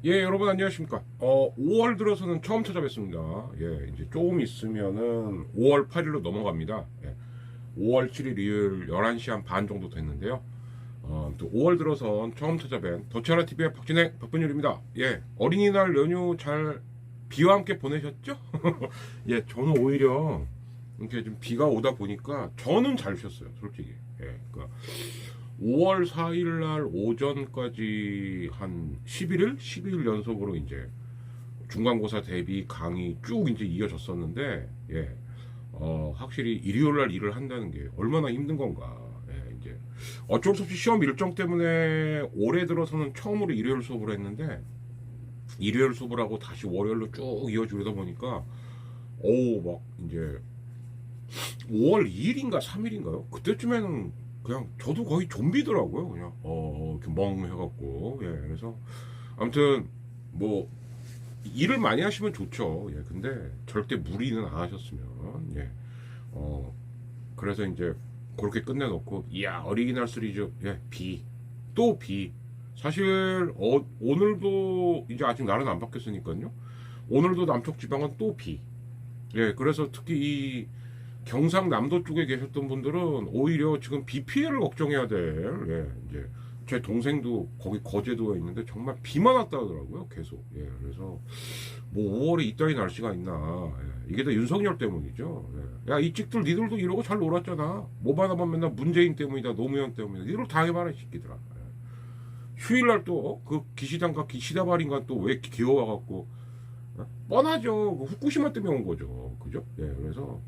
예, 여러분 안녕하십니까. 5월 들어서는 처음 찾아뵙습니다. 예, 이제 조금 있으면은 5월 8일로 넘어갑니다. 예, 5월 7일 일요일 11시 한 반 정도 됐는데요. 또 5월 들어선 처음 찾아뵌 더치아라TV의 박진율입니다. 예, 어린이날 연휴 잘 비와 함께 보내셨죠? 예, 저는 오히려 이렇게 좀 비가 오다 보니까 저는 잘 쉬었어요, 솔직히. 예, 그러니까 5월 4일 날 오전까지 한 11일? 12일 연속으로 이제 중간고사 대비 강의 쭉 이제 이어졌었는데, 예, 확실히 일요일 날 일을 한다는 게 얼마나 힘든 건가. 예, 이제 어쩔 수 없이 시험 일정 때문에 올해 들어서는 처음으로 일요일 수업을 했는데, 일요일 수업을 하고 다시 월요일로 쭉 이어주려다 보니까, 막 이제 5월 2일인가 3일인가요? 그때쯤에는 그냥 저도 거의 좀비더라고요. 그냥 이렇게 멍해갖고. 예, 그래서 아무튼 뭐 일을 많이 하시면 좋죠. 예, 근데 절대 무리는 안 하셨으면. 예, 그래서 이제 그렇게 끝내놓고, 이야, 어리기날 시리즈. 예, 또 비. 사실 오늘도 이제 아직 날은 안 바뀌었으니까요. 오늘도 남쪽 지방은 또 비. 예, 그래서 특히 이 경상남도 쪽에 계셨던 분들은 오히려 지금 비 피해를 걱정해야 될, 예, 이제 제 동생도 거기 거제도에 있는데 정말 비만 왔다 하더라고요, 계속. 예, 그래서 뭐 5월에 이따위 날씨가 있나. 예, 이게 다 윤석열 때문이죠. 예. 야, 이 찍들 니들도 이러고 잘 놀았잖아. 뭐 하나만 맨날 문재인 때문이다, 노무현 때문이다. 니들 다 해봐라, 새끼들아. 예. 휴일날 또 그 기시단가 기시다발인가 또 왜 기어와갖고, 예? 뻔하죠. 그 후쿠시마 때문에 온 거죠, 그죠? 예, 그래서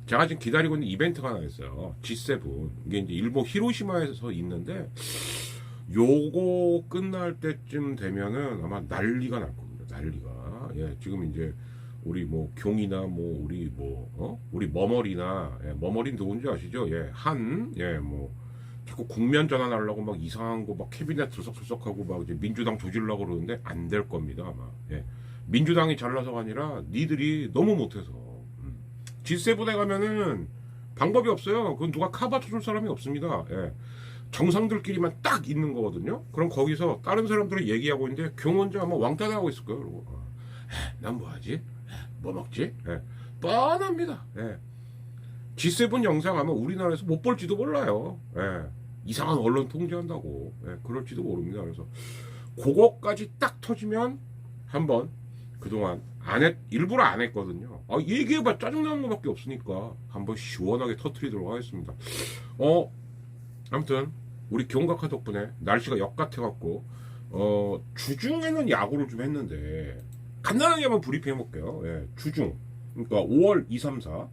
제가 지금 기다리고 있는 이벤트가 하나 있어요. G7. 이게 이제 일본 히로시마에서 있는데, 요거 끝날 때쯤 되면은 아마 난리가 날 겁니다. 난리가. 예, 지금 이제 우리 뭐 경이나 뭐 우리 머머리나, 예, 머머린 누군지 아시죠? 예, 뭐 자꾸 국면 전환하려고 막 이상한 거 막 캐비넷 들썩들썩하고 막 이제 민주당 조질려고 그러는데 안 될 겁니다, 아마. 예. 민주당이 잘나서가 아니라 니들이 너무 못해서. G7에 가면은 방법이 없어요. 그건 누가 카바쳐줄 사람이 없습니다. 예. 정상들끼리만 딱 있는 거거든요. 그럼 거기서 다른 사람들이 얘기하고 있는데 경 혼자 아마 왕따 당하고 있을 거예요. 그러고 난 뭐하지? 뭐 먹지? 예. 뻔합니다. 예. G7 영상 아마 우리나라에서 못 볼지도 몰라요. 예. 이상한 언론 통제한다고. 예, 그럴지도 모릅니다. 그래서 그거까지 딱 터지면 한번 그동안 일부러 안 했거든요. 얘기해봐 짜증나는 것밖에 없으니까 한번 시원하게 터트리도록 하겠습니다. 아무튼 우리 경각화 덕분에 날씨가 역같아갖고 주중에는 야구를 좀 했는데 간단하게 한번 브리핑 해볼게요. 예, 주중 그러니까 5월 2, 3, 4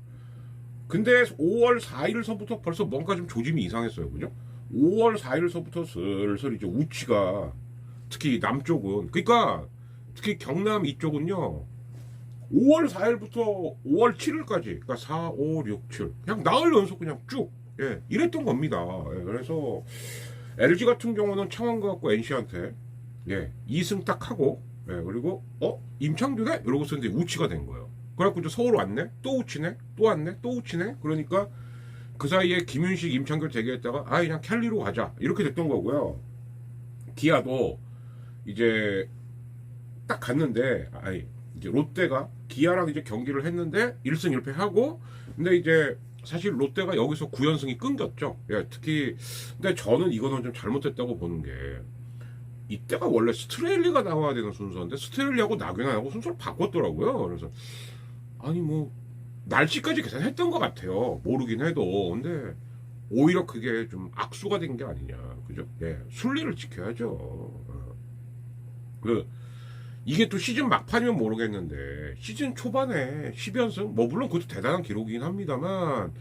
근데 5월 4일서부터 벌써 뭔가 좀 조짐이 이상했어요. 그죠? 5월 4일서부터 슬슬 이제 우치가 특히 남쪽은 그러니까 특히 경남 이쪽은요 5월 4일부터 5월 7일까지 그러니까 4, 5, 6, 7 그냥 나흘 연속 그냥 쭉 이랬던 겁니다. 그래서 LG 같은 경우는 창원 가갖고 NC한테 2승 딱 하고 그리고 임창규네? 이러고서 이제 우치가 된 거예요. 그래갖고 이제 서울 왔네? 또 우치네? 또 왔네? 또 우치네? 그러니까 그 사이에 김윤식, 임창규 대기했다가 그냥 캘리로 가자 이렇게 됐던 거고요. 기아도 이제 딱 갔는데 이제 롯데가 기아랑 이제 경기를 했는데 1승 1패 하고 근데 이제 사실 롯데가 여기서 9연승이 끊겼죠. 특히 근데 저는 이거는 좀 잘못됐다고 보는 게 이때가 원래 스트레일리가 나와야 되는 순서인데 스트레일리하고 나균하고 순서를 바꿨더라고요. 그래서 뭐 날씨까지 계산했던 것 같아요. 모르긴 해도 근데 오히려 그게 좀 악수가 된 게 아니냐, 그죠? 순리를 지켜야죠. 이게 또 시즌 막판이면 모르겠는데 시즌 초반에 10연승 물론 그것도 대단한 기록이긴 합니다만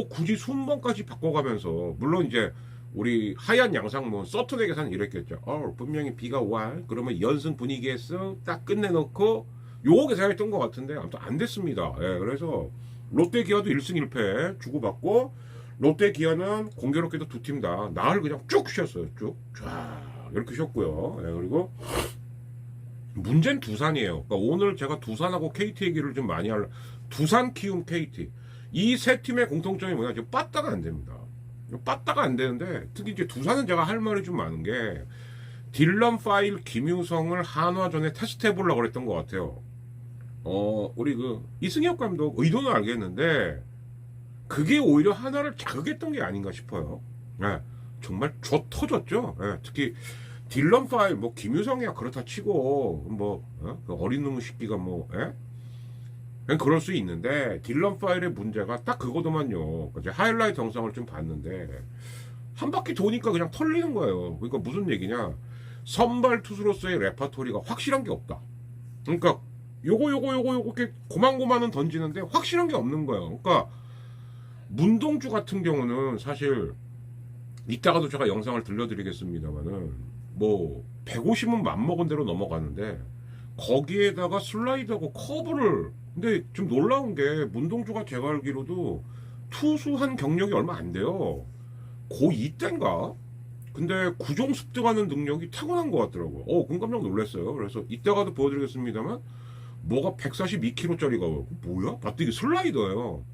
굳이 순번까지 바꿔가면서 물론 이제 우리 하얀 양상문 서턴에게서는 이랬겠죠. 분명히 비가 와 그러면 연승 분위기에서 딱 끝내놓고 요거 계산했던 것 같은데 아무튼 안 됐습니다. 그래서 롯데 기아도 1승 1패 주고받고 롯데 기아는 공교롭게도 두 팀 다 나흘 그냥 쭉 쉬었어요. 쭉 이렇게 쉬었고요. 그리고 문제는 두산이에요. 그러니까 오늘 제가 두산하고 KT 얘기를 좀 많이 두산, 키움, KT 이 세 팀의 공통점이 뭐냐? 지금 빠따가 안 됩니다. 빠따가 안 되는데 특히 이제 두산은 제가 할 말이 좀 많은 게 딜런 파일, 김유성을 한화전에 테스트해 보려고 그랬던 것 같아요. 우리 이승엽 감독 의도는 알겠는데 그게 오히려 하나를 자극했던 게 아닌가 싶어요. 정말 터졌죠. 특히 딜런 파일 김유성이야 그렇다 치고 그 어린 놈의 새끼가 그냥 그럴 수 있는데 딜런 파일의 문제가 딱 그거더만요. 이제 하이라이트 영상을 좀 봤는데 한 바퀴 도니까 그냥 털리는 거예요. 그러니까 무슨 얘기냐? 선발 투수로서의 레파토리가 확실한 게 없다. 그러니까 요거 이렇게 고만고만은 던지는데 확실한 게 없는 거예요. 그러니까 문동주 같은 경우는 사실 이따가도 제가 영상을 들려드리겠습니다만은 150은 맘먹은 대로 넘어가는데 거기에다가 슬라이드하고 커브를 근데 좀 놀라운 게 문동주가 제가 알기로도 투수한 경력이 얼마 안 돼요. 고2 때인가? 근데 구종 습득하는 능력이 타고난 것 같더라고요. 그건 깜짝 놀랐어요. 그래서 이따가도 보여드리겠습니다만 뭐가 142kg짜리가 뭐야? 봤더니 이게 슬라이더예요.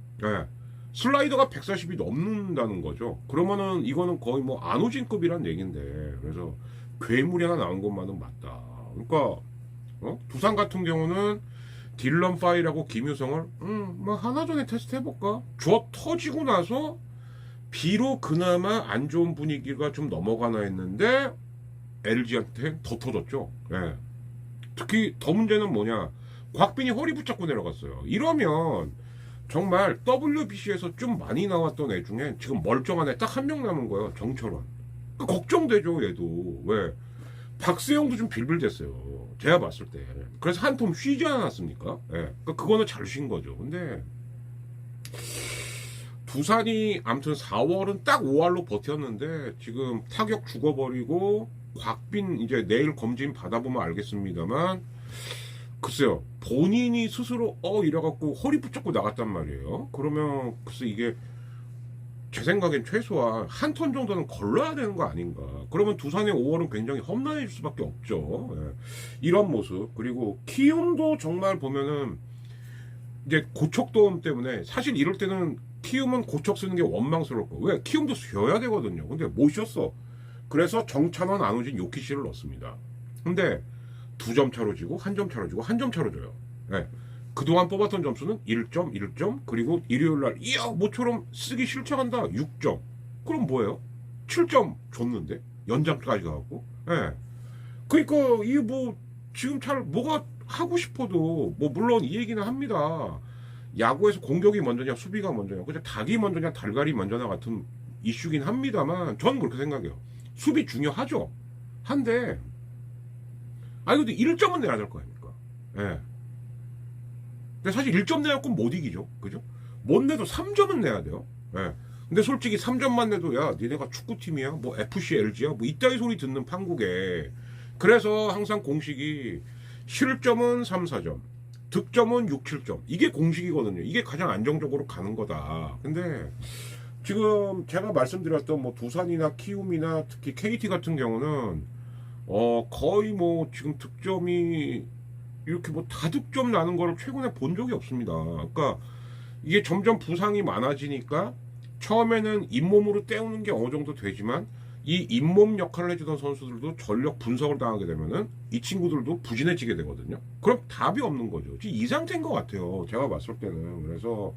슬라이더가 140이 넘는다는 거죠. 그러면은 이거는 거의 안호진급이란 얘긴데 그래서 괴물이 하나 나온 것만은 맞다. 그러니까 두산 같은 경우는 딜런 파일하고 김유성을 하나전에 테스트 해볼까? 터지고 나서 비록 그나마 안 좋은 분위기가 좀 넘어가나 했는데 LG한테 더 터졌죠. 특히 더 문제는 뭐냐? 곽빈이 허리 붙잡고 내려갔어요. 이러면 정말 WBC에서 좀 많이 나왔던 애 중에 지금 멀쩡한 애 딱 한 명 남은 거예요. 정철원. 걱정되죠, 얘도. 왜? 박세영도 좀 빌빌댔어요. 제가 봤을 때. 그래서 한 텀 쉬지 않았습니까? 그거는 잘 쉰 거죠. 근데 두산이 아무튼 4월은 딱 5할로 버텼는데 지금 타격 죽어버리고 곽빈 이제 내일 검진 받아보면 알겠습니다만 글쎄요 본인이 스스로 이래갖고 허리 붙잡고 나갔단 말이에요. 그러면 글쎄 이게 제 생각엔 최소한 한 턴 정도는 걸러야 되는 거 아닌가. 그러면 두산의 5월은 굉장히 험난해질 수밖에 없죠. 이런 모습. 그리고 키움도 정말 보면은 이제 고척도움 때문에 사실 이럴 때는 키움은 고척 쓰는 게 원망스럽고 왜 키움도 쉬어야 되거든요. 근데 못 쉬었어. 그래서 정찬원, 안우진, 요키시를 넣습니다. 근데 2점 차로 지고 1점 차로 지고 1점 차로 져요. 그동안 뽑았던 점수는 1점, 1점, 그리고 일요일날 이야 모처럼 쓰기 실착한다 6점. 그럼 뭐예요? 7점 줬는데 연장까지 가고. 예. 그러니까 이게 뭐 지금 잘 뭐가 하고 싶어도 뭐 물론 이 얘기는 합니다. 야구에서 공격이 먼저냐 수비가 먼저냐, 그죠? 닭이 먼저냐 달걀이 먼저냐 같은 이슈긴 합니다만 저는 그렇게 생각해요. 수비 중요하죠. 한데 아니 근데 1점은 내야 될 거 아닙니까? 예. 근데 사실 1점 내갖고 못 이기죠. 그죠? 못 내도 3점은 내야 돼요. 예. 근데 솔직히 3점만 내도 야 니네가 축구팀이야? 뭐 FC LG야? 뭐 이따위 소리 듣는 판국에. 그래서 항상 공식이 실점은 3, 4점, 득점은 6, 7점. 이게 공식이거든요. 이게 가장 안정적으로 가는 거다. 근데 지금 제가 말씀드렸던 뭐 두산이나 키움이나 특히 KT 같은 경우는 거의 뭐 지금 득점이 이렇게 뭐 다득점 나는 거를 최근에 본 적이 없습니다. 그러니까 이게 점점 부상이 많아지니까 처음에는 잇몸으로 때우는 게 어느 정도 되지만 이 잇몸 역할을 해주던 선수들도 전력 분석을 당하게 되면은 이 친구들도 부진해지게 되거든요. 그럼 답이 없는 거죠. 지금 이 상태인 것 같아요. 제가 봤을 때는. 그래서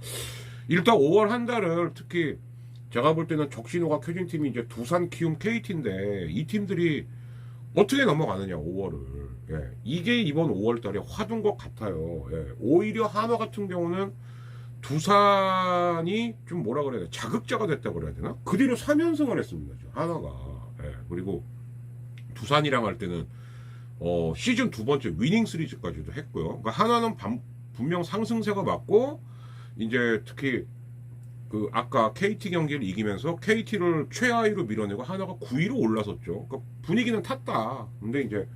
일단 5월 한 달을 특히 제가 볼 때는 적신호가 켜진 팀이 이제 두산, 키움, KT인데 이 팀들이 어떻게 넘어가느냐 5월을. 예. 이게 이번 5월 달에 화두인 것 같아요. 예. 오히려 한화 같은 경우는 두산이 좀 뭐라 그래야 돼, 자극자가 됐다 그래야 되나? 그 뒤로 3연승을 했습니다. 한화가. 예. 그리고 두산이랑 할 때는 시즌 두 번째 위닝 시리즈까지도 했고요. 그러니까 한화는 분명 상승세가 맞고 이제 특히 그 아까 KT 경기를 이기면서 KT를 최하위로 밀어내고 한화가 9위로 올라섰죠. 그러니까 분위기는 탔다. 근데 이제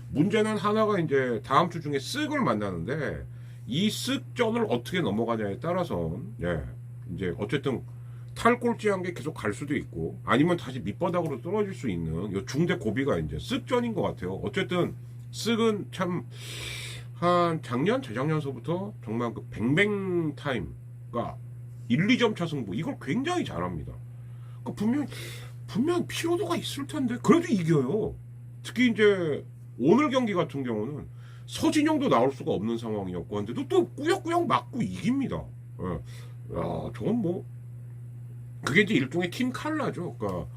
문제는 한화가 이제 다음 주 중에 쓱을 만나는데 이 쓱전을 어떻게 넘어가냐에 따라서 예, 이제 어쨌든 탈꼴찌한 게 계속 갈 수도 있고 아니면 다시 밑바닥으로 떨어질 수 있는 요 중대 고비가 이제 쓱전인 것 같아요. 어쨌든 쓱은 참 한 작년 재작년서부터 정말 그 뱅뱅 타임가 1, 2점 차 승부 이걸 굉장히 잘합니다. 그러니까 분명 피로도가 있을 텐데 그래도 이겨요. 특히 이제 오늘 경기 같은 경우는 서진영도 나올 수가 없는 상황이었고 한데도 또 꾸역꾸역 맞고 이깁니다. 예. 야, 저건 뭐 그게 이제 일종의 팀 칼라죠. 그러니까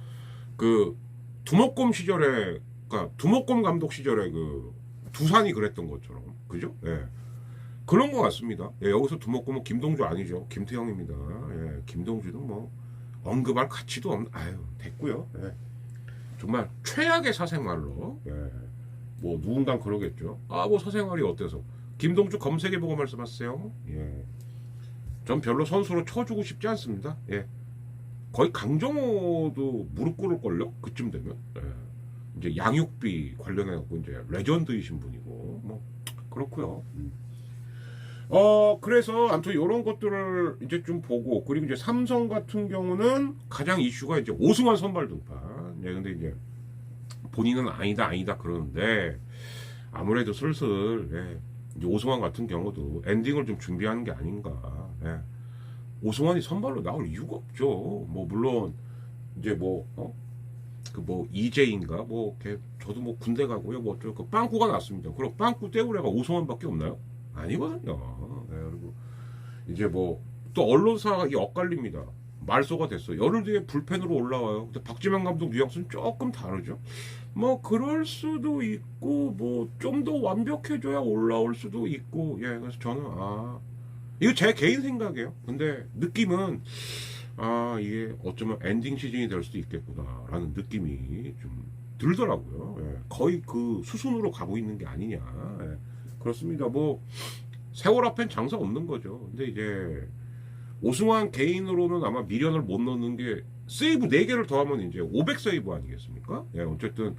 그 두목곰 시절에, 그러니까 두목곰 감독 시절에 그 두산이 그랬던 것처럼, 그죠? 예. 그런 것 같습니다. 예, 여기서 두목곰은 김동주 아니죠. 김태형입니다. 예, 김동주도 뭐 언급할 가치도 없는. 아유, 됐고요. 예. 정말 최악의 사생활로. 예. 뭐 누군가 그러겠죠. 아, 뭐 사생활이 어때서? 김동주 검색해보고 말씀하세요. 예. 전 별로 선수로 쳐주고 싶지 않습니다. 예. 거의 강정호도 무릎 꿇을 걸요. 그쯤 되면. 예. 이제 양육비 관련해갖고 이제 레전드이신 분이고 뭐 그렇고요. 그래서 아무튼 이런 것들을 이제 좀 보고, 그리고 이제 삼성 같은 경우는 가장 이슈가 이제 오승환 선발 등판. 예, 근데 이제 본인은 아니다 그러는데 아무래도 슬슬 예, 이제 오승환 같은 경우도 엔딩을 좀 준비하는 게 아닌가. 예. 오승환이 선발로 나올 이유가 없죠. 뭐 물론 이제 뭐 이재인가 뭐 저도 뭐 군대 가고요. 뭐 그 빵꾸가 났습니다. 그럼 빵꾸 떼우래가 오승환밖에 없나요? 아니거든요. 네, 그리고 이제 뭐 또 언론사가 이 엇갈립니다. 말소가 됐어요. 열흘 뒤에 불펜으로 올라와요. 근데 박지만 감독 뉘앙스는 조금 다르죠. 뭐 그럴 수도 있고 뭐 좀 더 완벽해져야 올라올 수도 있고. 예, 그래서 저는 이거 제 개인 생각이에요. 근데 느낌은 이게 어쩌면 엔딩 시즌이 될 수도 있겠구나라는 느낌이 좀 들더라고요. 예, 거의 그 수순으로 가고 있는 게 아니냐. 예, 그렇습니다. 뭐 세월 앞엔 장사 없는 거죠. 근데 이제 오승환 개인으로는 아마 미련을 못 넣는 게 세이브 4개를 더하면 이제 500 세이브 아니겠습니까? 예, 어쨌든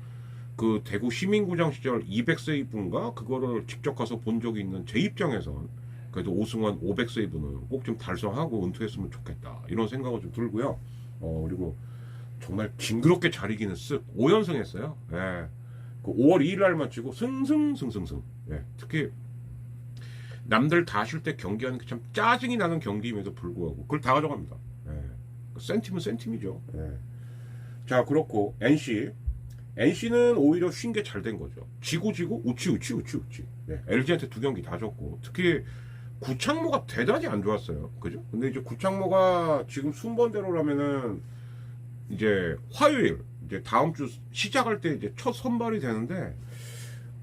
그 대구 시민구장 시절 200 세이브인가 그거를 직접 가서 본 적이 있는 제 입장에선 그래도 오승환 500 세이브는 꼭 좀 달성하고 은퇴했으면 좋겠다 이런 생각은 좀 들고요. 그리고 정말 징그럽게 잘 이기는 쓱 5연승 했어요. 예. 그 5월 2일 날 마치고 승승승승승. 예. 특히 남들 다 쉴 때 경기하는 게 참 짜증이 나는 경기임에도 불구하고 그걸 다 가져갑니다. 예. 센팀은 센팀이죠. 예. 자, 그렇고 NC는 오히려 쉰 게 잘 된 거죠. 지고 우치. 예. LG한테 2경기 다 졌고 특히 구창모가 대단히 안 좋았어요. 그죠? 근데 이제 구창모가 지금 순번대로라면은 이제 화요일 이제 다음 주 시작할 때 이제 첫 선발이 되는데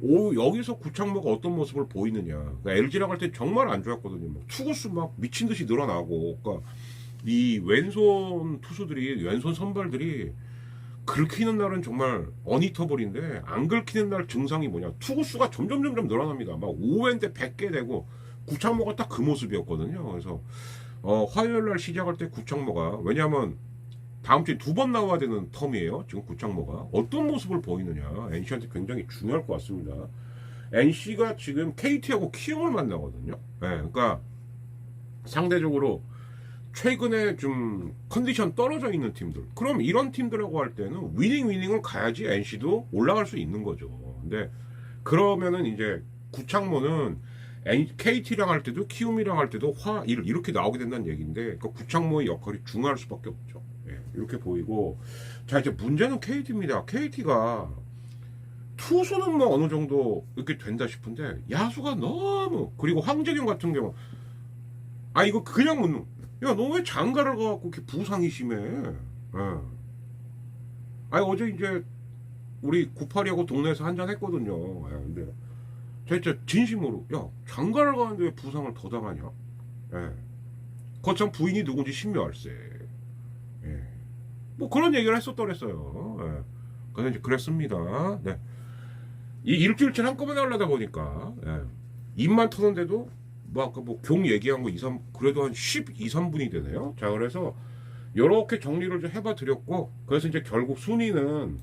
여기서 구창모가 어떤 모습을 보이느냐. 그러니까 LG랑 할 때 정말 안 좋았거든요. 막 투구수 막 미친 듯이 늘어나고, 그러니까 이 왼손 투수들이 왼손 선발들이 긁히는 날은 정말 어니터블인데 안 긁히는 날 증상이 뭐냐. 투구수가 점점 늘어납니다. 막 5회인데 100개 되고 구창모가 딱 그 모습이었거든요. 그래서 화요일 날 시작할 때 구창모가 왜냐하면 다음 주에 2번 나와야 되는 텀이에요. 지금 구창모가 어떤 모습을 보이느냐 NC한테 굉장히 중요할 것 같습니다. NC가 지금 KT하고 키움을 만나거든요. 네, 그러니까 상대적으로 최근에 좀 컨디션 떨어져 있는 팀들, 그럼 이런 팀들하고 할 때는 위닝을 가야지 NC도 올라갈 수 있는 거죠. 근데 그러면은 이제 구창모는 KT랑 할 때도 키움이랑 할 때도 이렇게 나오게 된다는 얘기인데, 그 구창모의 역할이 중요할 수밖에 없죠. 예, 이렇게 보이고, 자 이제 문제는 KT입니다. KT가 투수는 뭐 어느 정도 이렇게 된다 싶은데 야수가 너무, 그리고 황재균 같은 경우 이거 그냥 묻는, 야 너 왜 장가를 가갖고 이렇게 부상이 심해? 예. 어제 이제 우리 98이하고 동네에서 한잔 했거든요. 예, 근데 진짜 진심으로 야 장가를 가는데 왜 부상을 더 당하냐? 예. 거참 부인이 누군지 신묘할세. 예. 뭐 그런 얘기를 했었더랬어요. 예. 그래서 이제 그랬습니다. 네. 이 일주일치 한꺼번에 하려다 보니까 예. 입만 터는데도 뭐 아까 경 얘기한 거 2, 3 그래도 한 12, 3분이 되네요. 자 그래서 이렇게 정리를 좀 해봐 드렸고, 그래서 이제 결국 순위는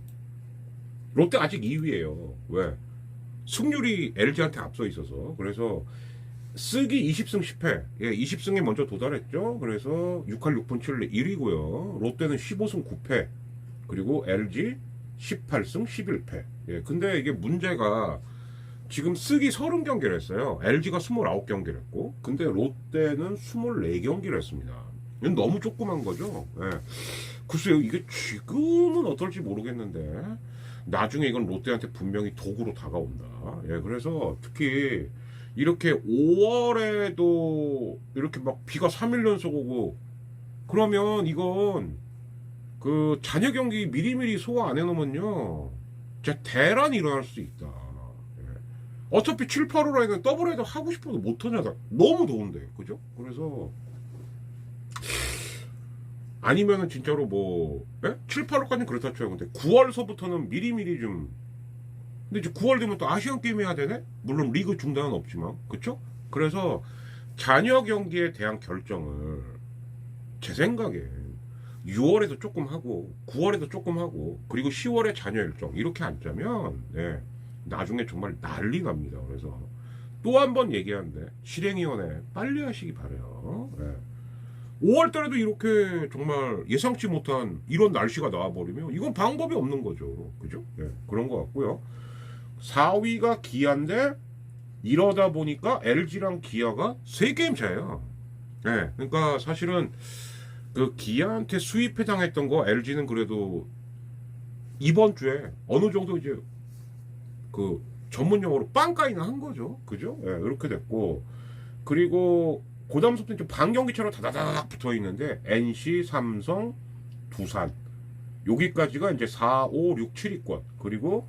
롯데 아직 2위예요. 왜? 승률이 LG한테 앞서 있어서. 그래서 쓰기 20승 10패. 예, 20승에 먼저 도달했죠. 그래서 6할 6푼 7리 1위고요. 롯데는 15승 9패. 그리고 LG 18승 11패. 예, 근데 이게 문제가 지금 쓰기 30경기를 했어요. LG가 29경기를 했고, 근데 롯데는 24경기를 했습니다. 이건 너무 조그만 거죠. 예. 글쎄요, 이게 지금은 어떨지 모르겠는데 나중에 이건 롯데한테 분명히 도구로 다가온다. 예, 그래서 특히 이렇게 5월에도 이렇게 막 비가 3일 연속 오고 그러면 이건 그 잔여 경기 미리미리 소화 안 해놓으면요 진짜 대란이 일어날 수 있다. 예. 어차피 7, 8월에는 더블헤더 하고 싶어도 못하냐. 너무 더운데. 그죠? 그래서 아니면은 진짜로 뭐 7, 8월까지는 그렇다 쳐요. 근데 9월서부터는 미리미리 좀, 근데 이제 9월 되면 또 아시안 게임 해야 되네? 물론 리그 중단은 없지만 그쵸? 그래서 잔여 경기에 대한 결정을 제 생각에 6월에도 조금 하고 9월에도 조금 하고 그리고 10월에 잔여 일정 이렇게 안 짜면 나중에 정말 난리 납니다. 그래서 또 한 번 얘기하는데 실행위원회 빨리 하시기 바래요. 5월달에도 이렇게 정말 예상치 못한 이런 날씨가 나와버리면 이건 방법이 없는 거죠. 그죠? 그런 것 같고요. 4위가 기아인데 이러다 보니까 LG랑 기아가 3게임 차예요. 그러니까 사실은 그 기아한테 수입해 당했던 거 LG는 그래도 이번 주에 어느 정도 이제 그 전문 용어로 빵까이는 한 거죠. 그죠? 이렇게 됐고, 그리고 그 다음부터 좀 반경기차로 다다다닥 붙어 있는데 NC, 삼성, 두산 여기까지가 이제 4, 5, 6, 7위권. 그리고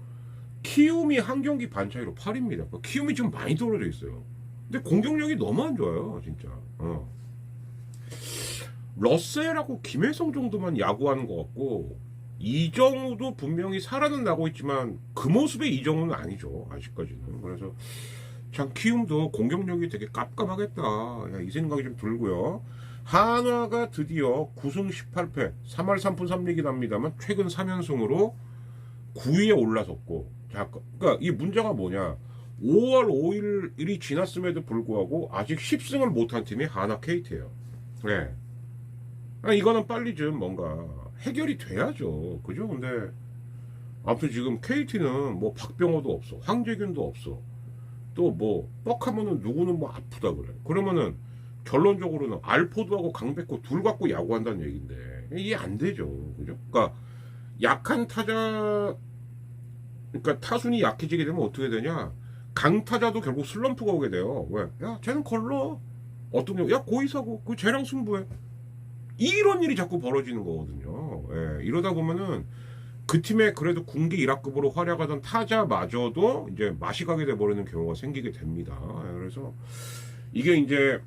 키움이 한 경기 반 차이로 8위입니다. 그러니까 키움이 좀 많이 떨어져 있어요. 근데 공격력이 너무 안 좋아요, 진짜. 러셀하고 김혜성 정도만 야구하는 것 같고, 이정우도 분명히 살아는 나고 있지만 그 모습의 이정우는 아니죠, 아직까지는. 그래서 참 키움도 공격력이 되게 깝깝하겠다, 이 생각이 좀 들고요. 한화가 드디어 9승 18패 3할 3푼 3리긴 합니다만 최근 3연승으로 9위에 올라섰고, 자, 그러니까 이 문제가 뭐냐, 5월 5일이 지났음에도 불구하고 아직 10승을 못한 팀이 한화 KT예요. 이거는 빨리 좀 뭔가 해결이 돼야죠. 그죠? 근데 아무튼 지금 KT는 뭐 박병호도 없어, 황재균도 없어, 또 뭐 뻑하면은 누구는 뭐 아프다 그래. 그러면은 결론적으로는 알포드하고 강백호 둘 갖고 야구한다는 얘기인데 이게 안 되죠. 그죠? 그러니까 약한 타자, 그러니까 타순이 약해지게 되면 어떻게 되냐, 강타자도 결국 슬럼프가 오게 돼요. 왜? 야 쟤는 걸러, 어떤 경우 야 고의사고 그 쟤랑 승부해, 이런 일이 자꾸 벌어지는 거거든요. 예, 이러다 보면은 그 팀에 그래도 군기 1하급으로 활약하던 타자마저도 이제 맛이 가게 돼버리는 경우가 생기게 됩니다. 예, 그래서 이게 이제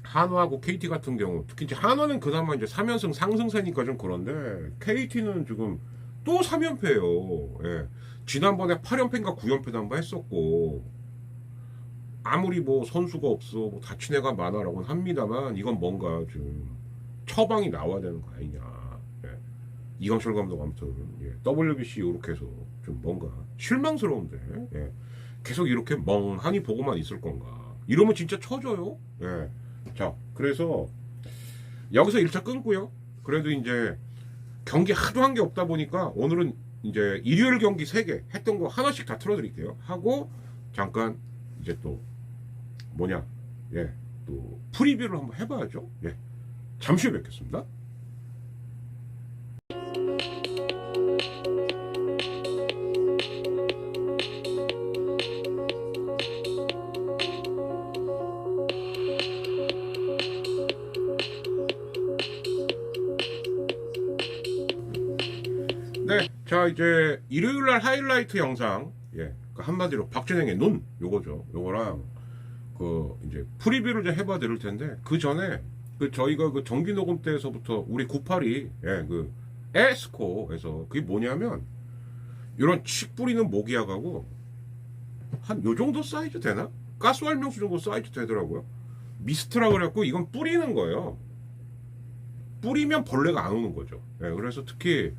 한화하고 KT 같은 경우, 특히 이제 한화는 그나마 이제 3연승 상승세니까 좀 그런데 KT는 지금 또 3연패예요. 예. 지난번에 8연패인가 9연패도 한번 했었고, 아무리 뭐 선수가 없어, 뭐 다친 애가 많아라고는 합니다만, 이건 뭔가 좀 처방이 나와야 되는 거 아니냐. 예. 이광철 감독 아무튼 예. WBC 이렇게 해서 좀 뭔가 실망스러운데, 예. 계속 이렇게 멍하니 보고만 있을 건가. 이러면 진짜 쳐져요. 예. 자, 그래서 여기서 1차 끊고요. 그래도 이제 경기 하도 한 게 없다 보니까 오늘은 이제 일요일 경기 3개 했던 거 하나씩 다 틀어드릴게요. 하고 잠깐 이제 또 뭐냐, 예, 또 프리뷰를 한번 해봐야죠. 예, 잠시 후에 뵙겠습니다. 네, 자 이제 일요일날 하이라이트 영상, 예, 그 한마디로 박진영의 눈 요거죠. 요거랑 그 이제 프리뷰를 좀 해봐 드릴 텐데 그 전에 그 저희가 그 정기 녹음 때에서부터 우리 982 예, 그 에스코에서 그게 뭐냐면 이런 칡 뿌리는 모기약하고 한 요 정도 사이즈 되나? 가스활명수 정도 사이즈 되더라고요. 미스트라 그래갖고 이건 뿌리는 거예요. 뿌리면 벌레가 안 오는 거죠. 예, 그래서 특히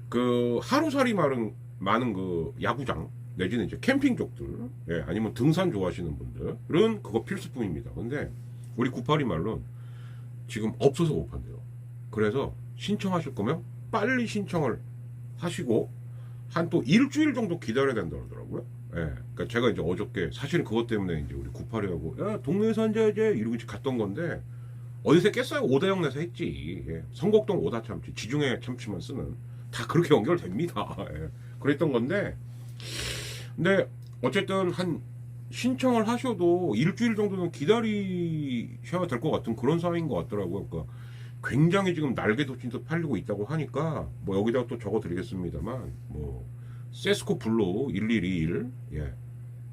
그 하루살이 많은 그 야구장 내지는 이제 캠핑족들, 예, 아니면 등산 좋아하시는 분들은 그거 필수품입니다. 근데 우리 982 말론 지금 없어서 못 판대요. 그래서 신청하실 거면 빨리 신청을 하시고 한 또 일주일 정도 기다려야 된다 그러더라고요. 예, 그러니까 제가 이제 어저께 사실은 그것 때문에 이제 우리 982하고 야 동네에서 앉아야지 이러고 이제 갔던 건데 어디서 깼어요? 오다영 내서 했지. 예, 성곡동 오다 참치, 지중해 참치만 쓰는 다 그렇게 연결됩니다. 예, 그랬던 건데, 근데 어쨌든 한 신청을 하셔도 일주일 정도는 기다리셔야 될 것 같은 그런 상황인 것 같더라고요. 그러니까 굉장히 지금 날개 도친도 팔리고 있다고 하니까 뭐 여기다가 또 적어드리겠습니다만 뭐 세스코 블루 1121 예,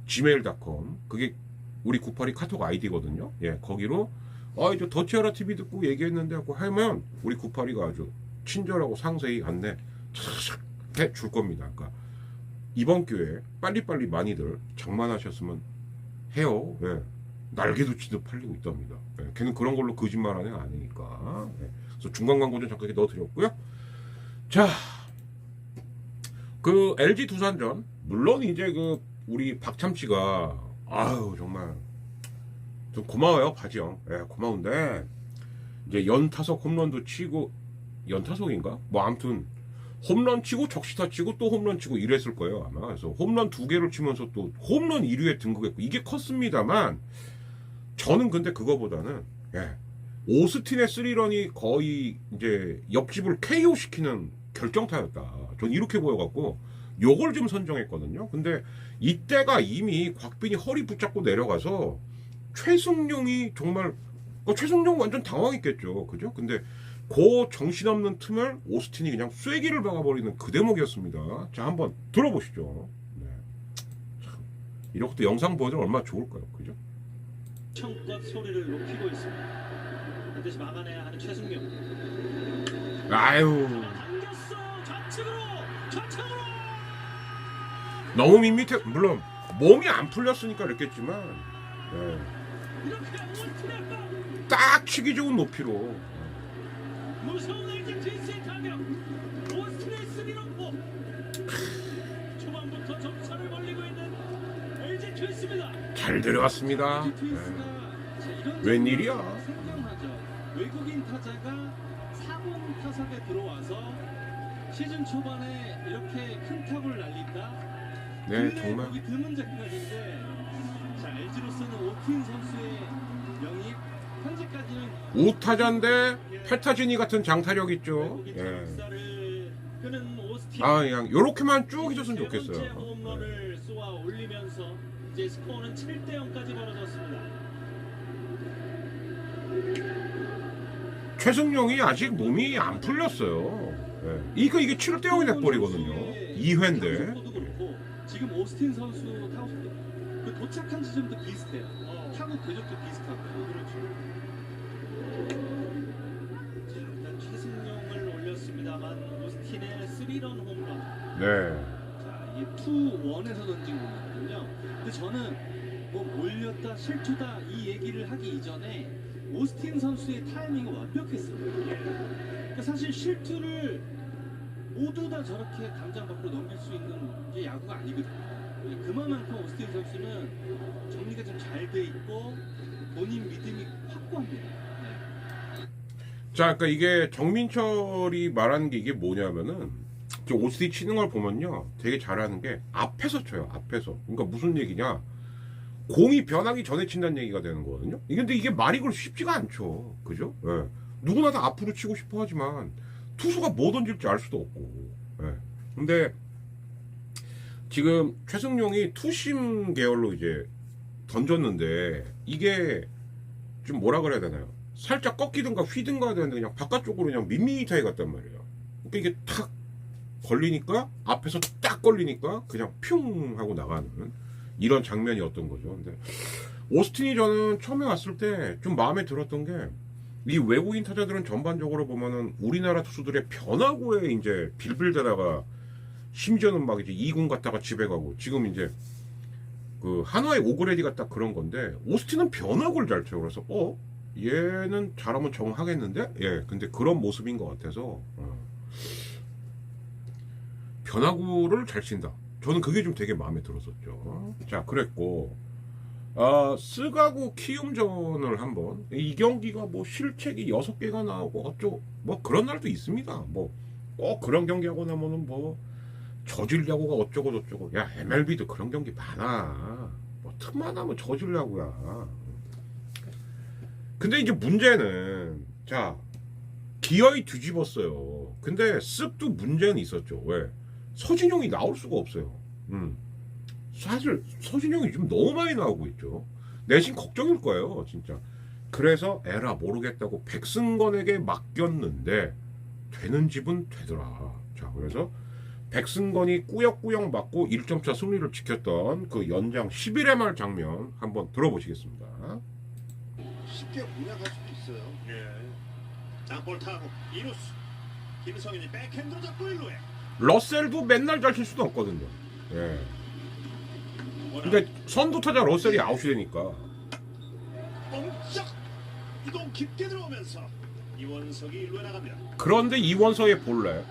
gmail.com 그게 우리 982 카톡 아이디거든요. 예, 거기로 이제 더치아라 TV 듣고 얘기했는데 하고 하면 우리 982가 아주 친절하고 상세히 안내 해 줄 겁니다. 그러니까 이번 기회에 빨리빨리 많이들 장만하셨으면 해요. 예. 날개도 치듯 팔리고 있답니다. 예. 걔는 그런 걸로 거짓말하는 애 아니니까. 예. 그래서 중간 광고 좀 잠깐 넣어드렸고요. 자, 그 LG 두산전 물론 이제 그 우리 박참치가 아유 정말 좀 고마워요 바지형. 예, 고마운데 이제 연타석 홈런도 치고 연타석인가? 뭐 아무튼 홈런 치고 적시타 치고 또 홈런 치고 이랬을 거예요 아마. 그래서 홈런 2개를 치면서 또 홈런 1위에 등극했고 이게 컸습니다만 저는 근데 그거보다는 예, 오스틴의 3런이 거의 이제 옆집을 KO 시키는 결정타였다. 전 이렇게 보여갖고 요걸 좀 선정했거든요. 근데 이때가 이미 곽빈이 허리 붙잡고 내려가서 최승용이 정말 최승용 완전 당황했겠죠. 그죠? 근데 그 정신없는 틈을 오스틴이 그냥 쐐기를 박아버리는 그 대목이었습니다. 자, 한번 들어보시죠. 네. 참, 이런 것도 영상 보여주면 얼마나 좋을까요? 그죠? 청껏 소리를 높이고 있습니다. 반드시 막아내야 하는 최승용. 아유. 당겼어. 좌측으로. 너무 밋밋해. 물론 몸이 안 풀렸으니까 그랬겠지만 네. 딱 치기 좋은 높이로. 무서운 LG 트윈스의 타격. 오스틴의 3런 초반부터 점차를 벌리고 있는 LG 트윈스입니다. 잘 들어왔습니다. 네. 웬일이야? 생경하죠. 외국인 타자가 4번 타석에 들어와서 시즌 초반에 이렇게 큰 타구를 날린다. 네, 정말. 보기 드문 장면인데, 자 LG로서는 오틴 선수의 영입 현재까지는 5타자인데 8타진이 같은 장타력 있죠. 예. 아, 그냥 요렇게만 쭉 해줬으면 좋겠어요. 홈런을 쏘아 올리면서 이제 스코어는 7대 0까지 벌어졌습니다. 최승용이 아직 몸이 안 풀렸어요. 예. 이게 7대 0이 돼버리거든요. 2회인데. 타구 속도도 그렇고 지금 오스틴 선수 타구 속도 그 도착한 지점도 비슷해요. 타구 궤적도 비슷하고. 그렇죠. 자, 일단 최승용을 올렸습니다만 오스틴의 3런 홈런. 네. 자, 이게 2-1에서 던진 공이거든요. 근데 저는 뭐 몰렸다 실투다 이 얘기를 하기 이전에 오스틴 선수의 타이밍이 완벽했습니다. 그러니까 사실 실투를 모두 다 저렇게 담장 밖으로 넘길 수 있는 게 야구가 아니거든요. 그만큼 오스틴 선수는 정리가 좀 잘 돼 있고 본인 믿음이 확고합니다. 네. 자, 그러니까 이게 정민철이 말하는 게 이게 뭐냐면은 저 오스틴 치는 걸 보면요, 되게 잘하는 게 앞에서 쳐요. 앞에서. 그러니까 무슨 얘기냐? 공이 변하기 전에 친다는 얘기가 되는 거거든요. 근데 이게 말이 그렇게 쉽지가 않죠. 그죠? 예. 누구나 다 앞으로 치고 싶어 하지만 투수가 뭐 던질지 알 수도 없고. 예. 근데 지금 최승용이 투심 계열로 이제 던졌는데 이게 좀 뭐라 그래야 되나요? 살짝 꺾이든가 휘든가 되는데 그냥 바깥쪽으로 그냥 밋밋하게 갔단 말이에요. 그러니까 이게 탁 걸리니까 앞에서 딱 걸리니까 그냥 퓨 하고 나가는 이런 장면이었던 거죠. 근데 오스틴이 저는 처음에 왔을 때 좀 마음에 들었던 게 이 외국인 타자들은 전반적으로 보면은 우리나라 투수들의 변화구에 이제 빌빌대다가 심지어는 막 이제 2군 갔다가 집에 가고 지금 이제 그 한화의 오그레디가 딱 그런 건데 오스틴은 변화구를 잘 쳐요. 그래서 얘는 잘하면 정하겠는데? 예, 근데 그런 모습인 것 같아서 변화구를 잘 친다. 저는 그게 좀 되게 마음에 들었었죠. 자, 그랬고 스가구 키움전을 한번 이 경기가 뭐 실책이 6개가 나오고 어쩌고 뭐 그런 날도 있습니다. 뭐 그런 경기하고 나면은 뭐 저질야구가 어쩌고 저쩌고. 야, MLB도 그런 경기 많아. 뭐 틈만 하면 저질야구야. 근데 이제 문제는 자, 기어이 뒤집었어요. 근데 쓱도 문제는 있었죠. 왜? 서진용이 나올 수가 없어요. 사실 서진용이 좀 너무 많이 나오고 있죠. 내심 걱정일 거예요, 진짜. 그래서 에라 모르겠다고 백승건에게 맡겼는데 되는 집은 되더라. 자, 그래서 백승건이 꾸역꾸역 맞고 1점차 승리를 지켰던 그 연장 11회 말 장면 한번 들어보시겠습니다. 쉽게 공략할 수도 있어요. 예. 장볼 타고 이루스 김성현이 백핸드로 잡고 1루에. 러셀도 맨날 잘 칠 수도 없거든요. 예. 근데 선두 타자 러셀이 아웃이 되니까. 멈쩍 이동 깊게 들어오면서 이원석이 1루에 나갑니다. 그런데 이원석의 볼래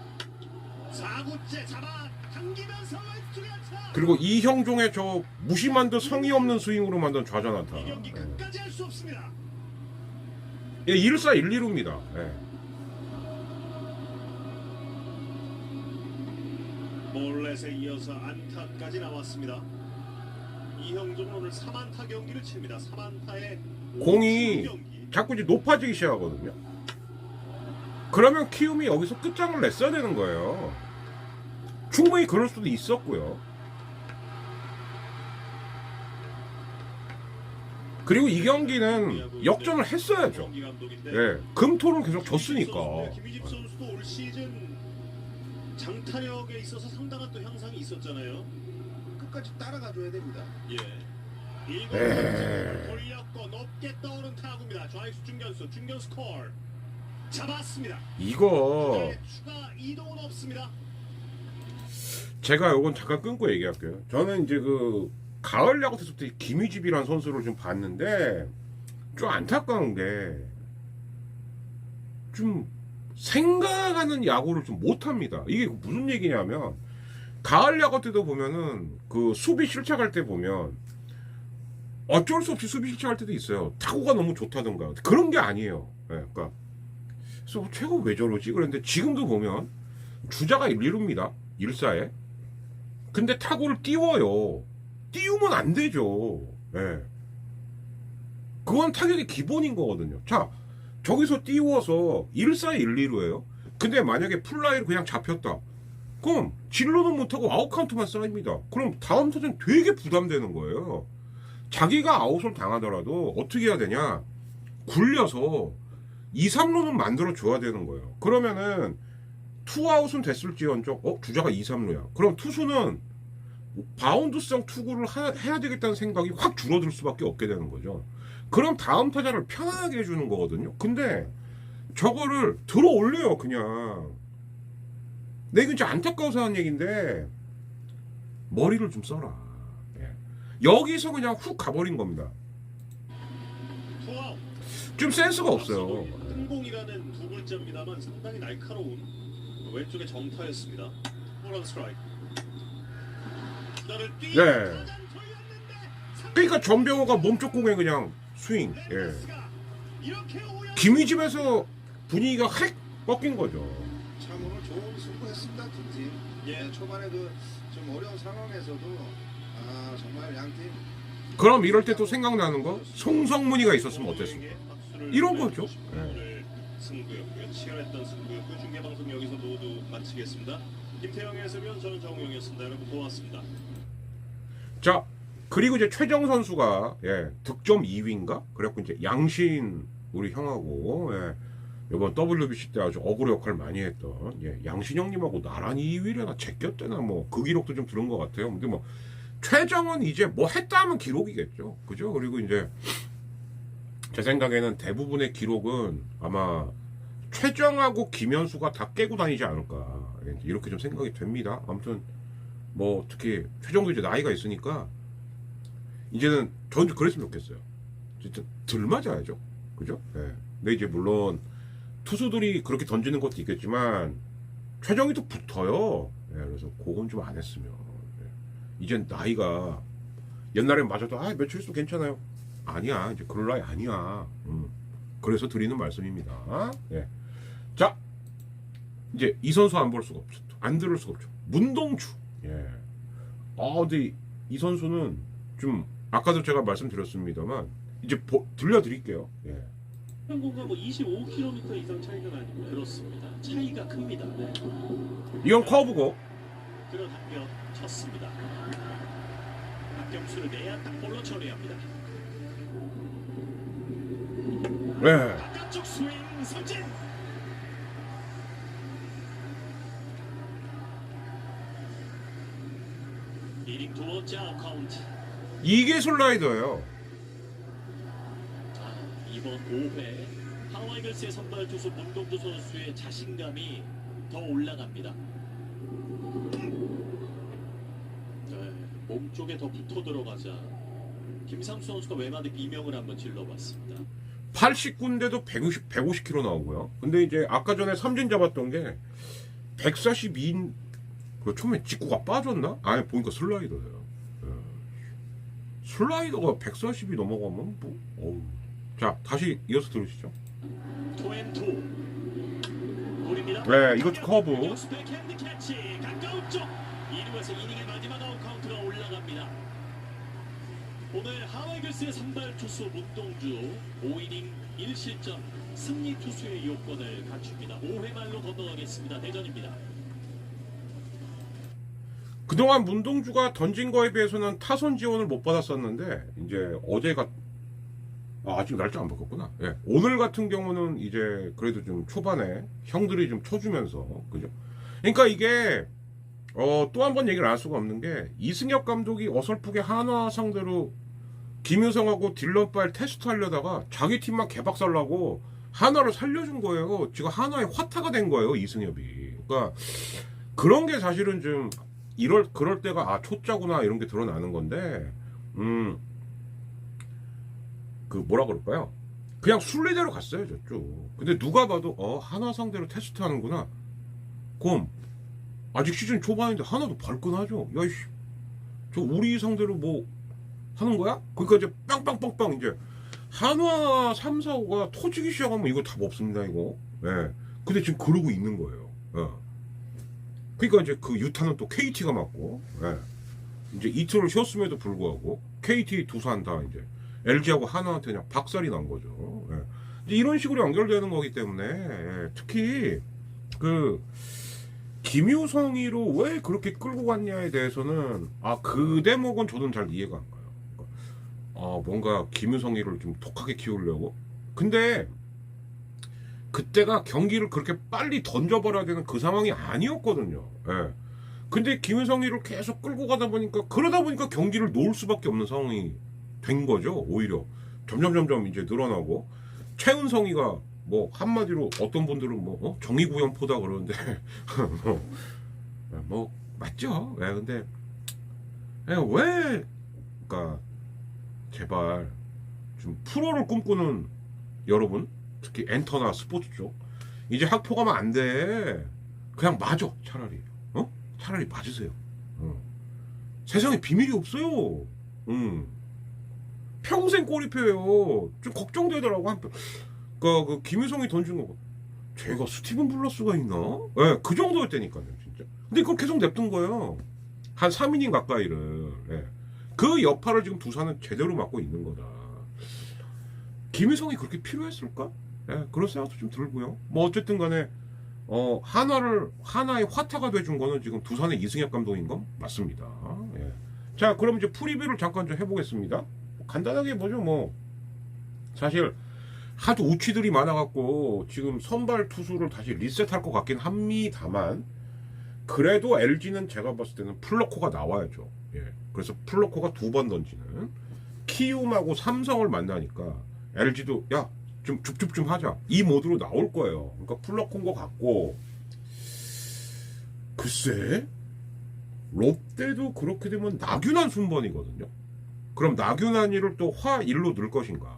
4구째 잡아 당기면서 왼쪽에 안타. 그리고 이형종의 저 무심한 듯 성의 없는 스윙으로 만든 좌전안타. 이 경기 끝까지 할 수 없습니다. 예, 1사 1, 2루입니다. 예. 몰렛에 이어서 안타까지 나왔습니다. 이형종은 오늘 3안타 경기를 칩니다. 3안타에 공이 자꾸 이제 높아지기 시작하거든요. 그러면 키움이 여기서 끝장을 냈어야 되는 거예요. 충분히 그럴 수도 있었고요. 그리고 이 경기는 역전을 했어야죠. 예, 금토를 계속 졌으니까. 김희집 선수도 올 시즌 장타력에 있어서 상당한 또 향상이 있었잖아요. 끝까지 따라가줘야 됩니다. 예. 이거 돌렸고 높게 떠오른 타구입니다. 좌익수 중견수 콜 잡았습니다. 이거 추가 이동은 없습니다. 제가 요건 잠깐 끊고 얘기할게요. 저는 이제 그 가을 야구 됐을 때 김희집이라는 선수를 좀 봤는데 좀 안타까운 게 좀 생각하는 야구를 좀 못합니다. 이게 무슨 얘기냐면 가을 야구 때도 보면은 그 수비 실책할 때 보면 어쩔 수 없이 수비 실책할 때도 있어요. 타구가 너무 좋다던가 그런 게 아니에요. 네, 그러니까 그래서 최고 왜 저러지? 그런데 지금도 보면 주자가 1, 2루입니다. 1사에. 근데 타구를 띄워요. 띄우면 안 되죠. 네. 그건 타격의 기본인 거거든요. 자, 저기서 띄워서 1사 1, 2루예요. 근데 만약에 플라이를 그냥 잡혔다. 그럼 진로는 못하고 아웃카운트만 쌓입니다. 그럼 다음 타자는 되게 부담되는 거예요. 자기가 아웃을 당하더라도 어떻게 해야 되냐? 굴려서 2, 3루는 만들어 줘야 되는 거예요. 그러면은 투아웃은 됐을지언정 주자가 2, 3루야. 그럼 투수는 바운드성 투구를 해야 되겠다는 생각이 확 줄어들 수밖에 없게 되는 거죠. 그럼 다음 타자를 편안하게 해주는 거거든요. 근데 저거를 들어 올려요, 그냥. 내 이건 진짜 안타까워서 하는 얘기인데 머리를 좀 써라. 예. 여기서 그냥 훅 가버린 겁니다. 투아웃. 좀 센스가 없어요. 흥공이라는 두 글자입니다만 상당히 날카로운 왼쪽의 정타였습니다. 볼원 스트라이크. 네. 그러니까 전병호가 몸쪽 공에 그냥 스윙. 예. 김희집에서 분위기가 확 꺾인 거죠. 참 오늘 좋은 승부했습니다, 두 팀. 예. 초반에 그 좀 어려운 상황에서도 정말 양 팀. 그럼 이럴 때 또 생각나는 거 송성문이가 있었으면 어땠습니까? 이런 거죠. 오늘 승부였고요. 치열했던 승부였고요. 중계방송 여기서 모두 마치겠습니다. 김태형의 해설위원, 저는 정우영이었습니다. 여러분 고맙습니다. 자, 그리고 이제 최정 선수가 득점 2위인가? 그래갖고 이제 양신 우리 형하고 이번 WBC 때 아주 어그로 역할을 많이 했던 양신 형님하고 나란히 2위래나 제꼈대나 뭐 그 기록도 좀 들은 것 같아요. 근데 뭐 최정은 이제 뭐 했다 하면 기록이겠죠. 그죠? 그리고 이제 제 생각에는 대부분의 기록은 아마 최정하고 김현수가 다 깨고 다니지 않을까 이렇게 좀 생각이 됩니다. 아무튼 뭐 특히 최정도 이제 나이가 있으니까 이제는 저는 그랬으면 좋겠어요. 진짜 들 맞아야죠. 그죠? 근데 이제 물론 투수들이 그렇게 던지는 것도 있겠지만 최정이 또 붙어요. 그래서 그건 좀 안 했으면. 이젠 나이가 옛날엔 맞아도 며칠 있으면 괜찮아요. 아니야, 이제 그럴 나이 아니야. 그래서 드리는 말씀입니다. 자, 이제 이 선수 안 볼 수가 없죠. 안 들을 수가 없죠. 문동주. 근데 이 선수는 좀 아까도 제가 말씀드렸습니다만 이제 들려드릴게요. 평균과 뭐 25km 이상 차이가 나니까 그렇습니다. 차이가 큽니다. 네. 이건 커브고. 끌어당겨 쳤습니다. 박경수를 내야 딱 볼로 처리합니다. 바깥쪽 스윙 삼진. 이닝 두 번째 아웃 카운트. 이게 슬라이더예요. 이번 5회 하와이글스의 선발 투수 문동주 선수의 자신감이 더 올라갑니다. 몸 쪽에 더 붙어 들어가자 김상수 선수가 외마디 비명을 한번 질러봤습니다. 89인데도 150km 나오고요. 근데 이제 아까 전에 삼진 잡았던 게 142인 그 처음에 직구가 빠졌나? 아니 보니까 슬라이더예요. 슬라이더가 140이 넘어가면 뭐 어우. 자, 다시 이어서 들으시죠. 투앤투 볼입니다. 이것도 커브. 백핸드 캐치 가까운 쪽 2루에서 이닝의 마지막 아웃 카운트가 올라갑니다. 오늘 하와이글스의 선발 투수 문동주 5이닝 1실점 승리 투수의 요건을 갖춥니다. 5회 말로 건너가겠습니다. 대전입니다. 그동안 문동주가 던진 거에 비해서는 타선 지원을 못 받았었는데 이제 어제가 아직 날짜 안 바꿨구나. 오늘 같은 경우는 이제 그래도 좀 초반에 형들이 좀 쳐주면서 그죠? 그러니까 이게 또 한 번 얘기를 안 할 수가 없는 게 이승엽 감독이 어설프게 한화 상대로 김유성하고 딜런빨 테스트 하려다가 자기 팀만 개박살나고 한화를 살려준 거예요. 지금 한화의 화타가 된 거예요, 이승엽이. 그러니까 그런 게 사실은 좀 그럴 때가 초짜구나 이런 게 드러나는 건데 그 뭐라 그럴까요? 그냥 순리대로 갔어요, 저쪽. 근데 누가 봐도 한화 상대로 테스트 하는구나. 그럼 아직 시즌 초반인데 하나도 발끈하죠. 야이씨, 저 우리 상대로 뭐 하는 거야? 그러니까 이제 빵빵빵빵 이제 한화 3, 4, 5가 터지기 시작하면 이거 답 없습니다, 이거. 근데 지금 그러고 있는 거예요. 그러니까 이제 그 유타는 또 KT가 맞고, 이제 이틀을 쉬었음에도 불구하고 KT, 두산 다 이제 LG하고 한화한테 그냥 박살이 난 거죠. 이제 이런 식으로 연결되는 거기 때문에 특히 그 김유성이로 왜 그렇게 끌고 갔냐에 대해서는 그 대목은 저는 잘 이해가 안 가요. 그러니까 뭔가 김유성이를 좀 독하게 키우려고. 근데 그때가 경기를 그렇게 빨리 던져버려야 되는 그 상황이 아니었거든요. 예. 근데 김유성이를 계속 끌고 가다 보니까 그러다 보니까 경기를 놓을 수밖에 없는 상황이 된 거죠. 오히려 점점 이제 늘어나고 최은성이가 뭐 한마디로 어떤 분들은 뭐 정의구현포다 그러는데 뭐 맞죠. 예, 근데 왜 그러니까 제발 좀 프로를 꿈꾸는 여러분, 특히 엔터나 스포츠 쪽 이제 학포 가면 안 돼. 그냥 맞아. 차라리 맞으세요. 세상에 비밀이 없어요. 평생 꼬리표예요. 좀 걱정되더라고. 한편 그 김유성이 던진 거 제가 스티븐 블러스가 있나? 예, 그 정도였다니까요 진짜. 근데 그걸 계속 냅둔 거예요. 한 3이닝 가까이를. 예. 그 여파를 지금 두산은 제대로 맡고 있는 거다. 김유성이 그렇게 필요했을까? 예, 그런 생각도 좀 들고요. 뭐 어쨌든 간에 하나의 화타가 돼준 거는 지금 두산의 이승엽 감독인 건 맞습니다. 예. 자, 그럼 이제 프리뷰를 잠깐 좀 해보겠습니다. 간단하게 보죠. 뭐 사실 하도 우치들이 많아갖고 지금 선발 투수를 다시 리셋할 것 같긴 합니다만, 그래도 LG는 제가 봤을 때는 플러코가 나와야죠. 예. 그래서 플러코가 2번 던지는 키움하고 삼성을 만나니까 LG도 야 좀 줍줍 좀 하자 이 모드로 나올 거예요. 그러니까 플러코인 것 같고, 글쎄 롯데도 그렇게 되면 나균환 순번이거든요. 그럼 나균환이를 또 화1로 넣을 것인가?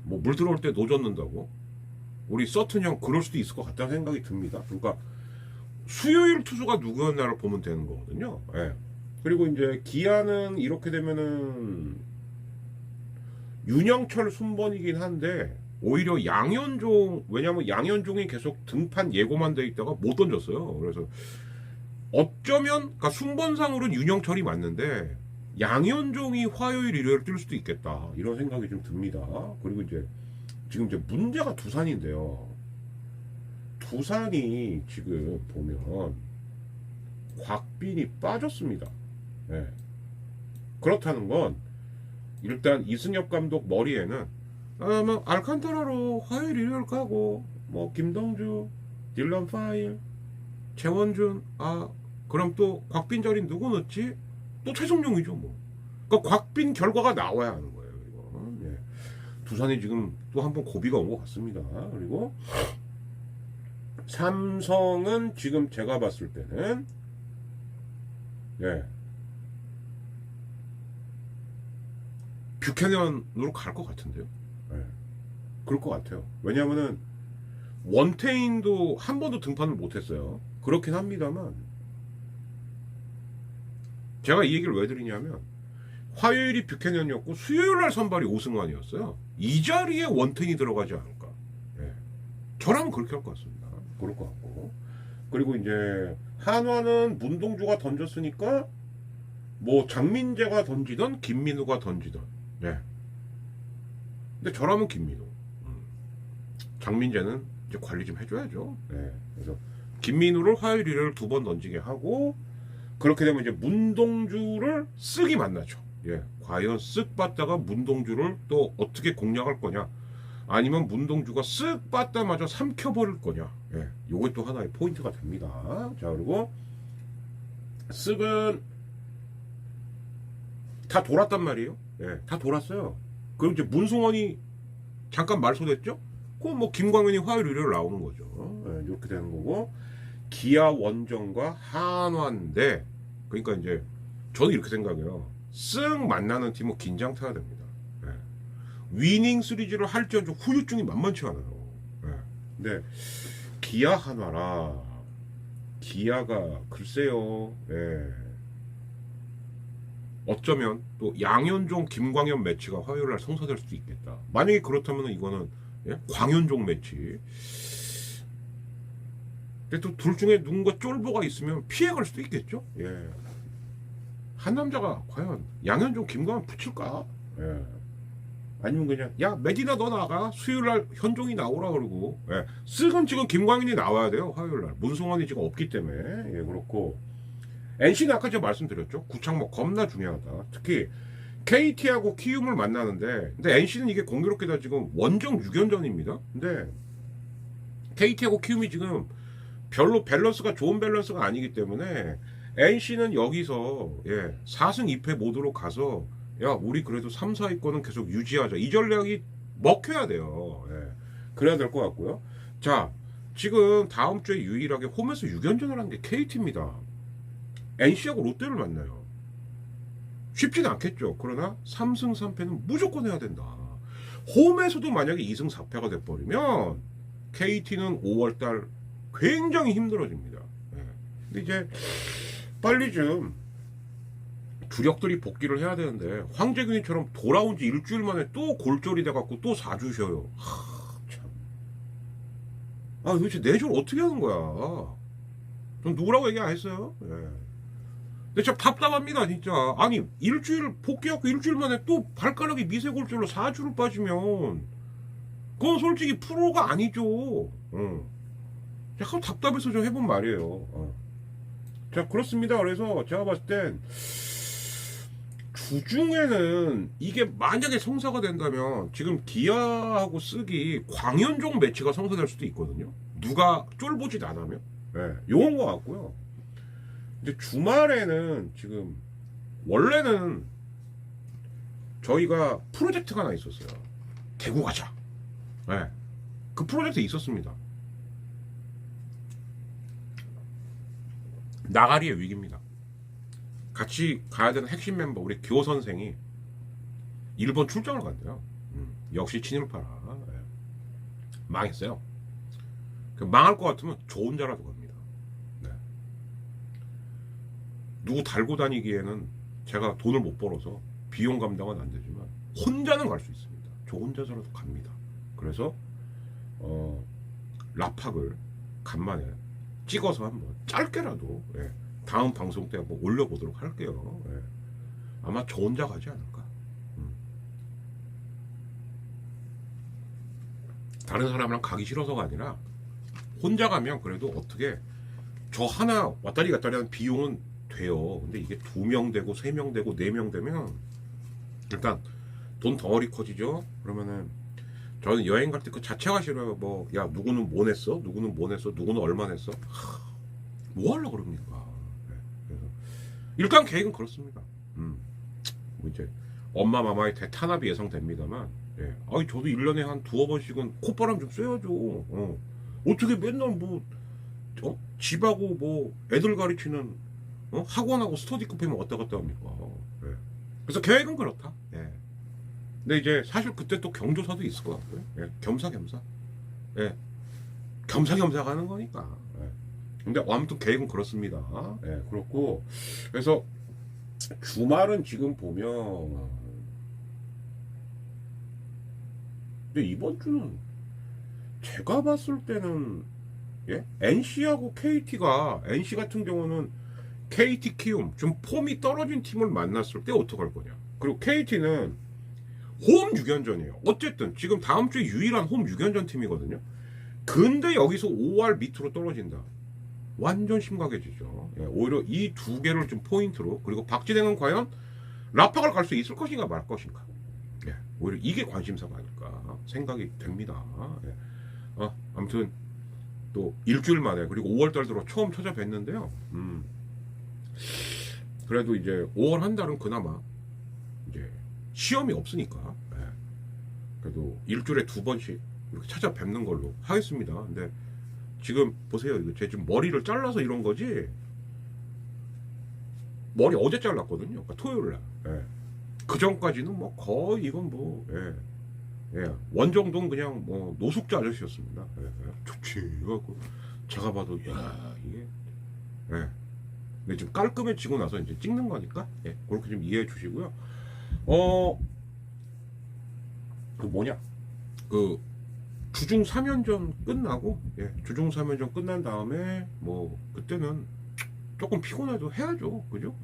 뭐 물 들어올 때 노젓는다고? 우리 서튼 형 그럴 수도 있을 것 같다는 생각이 듭니다. 그러니까 수요일 투수가 누구였나를 보면 되는 거거든요. 예. 그리고 이제 기아는 이렇게 되면은 윤영철 순번이긴 한데 오히려 양현종, 왜냐면 양현종이 계속 등판 예고만 돼 있다가 못 던졌어요. 그래서 어쩌면 그러니까 순번상으로는 윤영철이 맞는데 양현종이 화요일 일요일 뛸 수도 있겠다 이런 생각이 좀 듭니다. 그리고 이제 지금 이제 문제가 두산인데요. 두산이 지금 보면 곽빈이 빠졌습니다. 네. 그렇다는 건 일단 이승엽 감독 머리에는 뭐 알칸타라로 화요일 일요일 가고 뭐 김동주, 딜런 파일, 최원준, 그럼 또 곽빈 자리 누구 넣지? 또 최성용이죠 뭐. 그러니까 곽빈 결과가 나와야 하는 거예요. 이거. 예. 두산이 지금 또 한 번 고비가 온 것 같습니다. 그리고 삼성은 지금 제가 봤을 때는 뷰캐넌으로 갈 것 같은데요. 그럴 것 같아요. 왜냐하면은 원태인도 한 번도 등판을 못했어요. 그렇긴 합니다만 제가 이 얘기를 왜 드리냐면 화요일이 뷰캐넌이었고 수요일날 선발이 오승환이었어요. 이 자리에 원태인이 들어가지 않을까. 저라면 그렇게 할 것 같습니다. 그럴 것 같고, 그리고 이제 한화는 문동주가 던졌으니까 뭐 장민재가 던지던 김민우가 던지던. 근데 저라면 김민우. 장민재는 이제 관리 좀 해줘야죠. 그래서 김민우를 화요일 일요일 2번 던지게 하고, 그렇게 되면 이제 문동주를 쓱이 만나죠. 과연 쓱 봤다가 문동주를 또 어떻게 공략할 거냐, 아니면 문동주가 쓱 봤다마저 삼켜버릴 거냐. 요게 또 하나의 포인트가 됩니다. 자, 그리고 쓱은 다 돌았단 말이에요. 다 돌았어요. 그럼 이제 문승원이 잠깐 말소됐죠? 그럼 뭐 김광현이 화요일 일요일 나오는 거죠. 이렇게 되는 거고, 기아 원정과 한화인데, 그러니까 이제 저도 이렇게 생각해요. 쓱 만나는 팀은 긴장 타야 됩니다. 위닝 시리즈를 할지언정 후유증이 만만치 않아요. 근데 기아 한화라, 기아가 글쎄요. 어쩌면 또 양현종 김광현 매치가 화요일날 성사될 수도 있겠다. 만약에 그렇다면 이거는 광현종 매치. 근데 또 둘 중에 누군가 쫄보가 있으면 피해갈 수도 있겠죠. 한 남자가 과연 양현종 김광현 붙일까? 아니면 그냥 야 메디나 너 나가, 수요일날 현종이 나오라 그러고. 쓱은 지금 김광현이 나와야 돼요. 화요일날 문승환이 지금 없기 때문에. 그렇고 NC는 아까 제가 말씀드렸죠. 구창모 겁나 중요하다. 특히 KT하고 키움을 만나는데, 근데 NC는 이게 공교롭게도 지금 원정 6연전입니다. 근데 KT하고 키움이 지금 별로 밸런스가 좋은 밸런스가 아니기 때문에 NC는 여기서 4승 2패 모드로 가서 야 우리 그래도 3, 4위권은 계속 유지하자, 이 전략이 먹혀야 돼요. 그래야 될 것 같고요. 자, 지금 다음 주에 유일하게 홈에서 6연전을 하는 게 KT입니다. NC하고 롯데를 만나요. 쉽진 않겠죠. 그러나 3승 3패는 무조건 해야 된다. 홈에서도 만약에 2승 4패가 돼버리면 KT는 5월달 굉장히 힘들어집니다. 근데 이제 빨리 좀 주력들이 복귀를 해야 되는데 황재균이처럼 돌아온 지 일주일 만에 또 골절이 돼갖고 또 4주 쉬어요. 참. 도대체 내줄 어떻게 하는 거야? 전 누구라고 얘기 안 했어요? 근데 참 답답합니다, 진짜. 아니, 일주일 복귀하고 일주일 만에 또 발가락이 미세골절로 4주를 빠지면 그건 솔직히 프로가 아니죠. 약간 답답해서 좀 해본 말이에요. 자, 그렇습니다. 그래서 제가 봤을 땐 주중에는 이게 만약에 성사가 된다면 지금 기아하고 쓰기 광현종 매치가 성사될 수도 있거든요. 누가 쫄보짓 안 하면. 요건 것 같고요. 근데 주말에는 지금 원래는 저희가 프로젝트가 하나 있었어요. 대구 가자. 그 프로젝트 있었습니다. 나가리의 위기입니다. 같이 가야 되는 핵심 멤버 우리 교 선생이 일본 출장을 간대요. 역시 친일파라. 망했어요. 망할 것 같으면 저 혼자라도 갑니다. 누구 달고 다니기에는 제가 돈을 못 벌어서 비용 감당은 안 되지만 혼자는 갈 수 있습니다. 저 혼자서라도 갑니다. 그래서 라팍을 간만에 찍어서 한번 짧게라도 다음 방송 때 한번 올려보도록 할게요. 아마 저 혼자 가지 않을까. 다른 사람이랑 가기 싫어서가 아니라 혼자 가면 그래도 어떻게 저 하나 왔다리 갔다리 하는 비용은 돼요. 근데 이게 2명 되고 3명 되고 4명 되면 일단 돈 덩어리 커지죠. 그러면은 저는 여행 갈 때 그 자체가 싫어요. 뭐 야 누구는 뭐 냈어? 누구는 뭐 냈어? 누구는 얼마 냈어? 뭐 하려고 그럽니까? 그래서 일단 계획은 그렇습니다. 뭐 이제 엄마 마마의 대탄압이 예상됩니다만 아니 저도 1년에 한 2-3번씩은 콧바람 좀 쐬야죠. 어떻게 맨날 뭐 집하고 뭐 애들 가르치는 학원하고 스터디급 하면 왔다 갔다 합니까? 그래서 계획은 그렇다. 근데 이제 사실 그때 또 경조사도 있을 것 같고요. 겸사겸사. 겸사겸사 가는 거니까. 근데 아무튼 계획은 그렇습니다. 그렇고 그래서 주말은 지금 보면 근데 이번 주는 제가 봤을 때는 NC하고 KT가 NC 같은 경우는 KT 키움 좀 폼이 떨어진 팀을 만났을 때 어떡할 거냐. 그리고 KT는 홈 6연전이에요. 어쨌든 지금 다음 주에 유일한 홈 6연전 팀이거든요. 근데 여기서 5할 밑으로 떨어진다. 완전 심각해지죠. 오히려 이 두 개를 좀 포인트로, 그리고 박진행은 과연 라팍을 갈 수 있을 것인가 말 것인가. 오히려 이게 관심사가 아닐까 생각이 됩니다. 아무튼 또 일주일 만에, 그리고 5월달 들어 처음 찾아뵀는데요. 그래도 이제 5월 한 달은 그나마 이제 시험이 없으니까 그래도 일주일에 2번씩 이렇게 찾아뵙는 걸로 하겠습니다. 근데 지금 보세요. 이거 제 지금 머리를 잘라서 이런 거지. 머리 어제 잘랐거든요. 그러니까 토요일 날. 그 전까지는 뭐 거의 이건 뭐 원정동 그냥 뭐 노숙자 아저씨였습니다. 좋지. 그래갖고 제가 봐도 야 이게 근데 좀 깔끔해지고 나서 이제 찍는 거니까 그렇게 좀 이해해 주시고요. 그 뭐냐 그 주중 3연전 끝나고 주중 3연전 끝난 다음에 뭐 그때는 조금 피곤해도 해야죠. 그죠?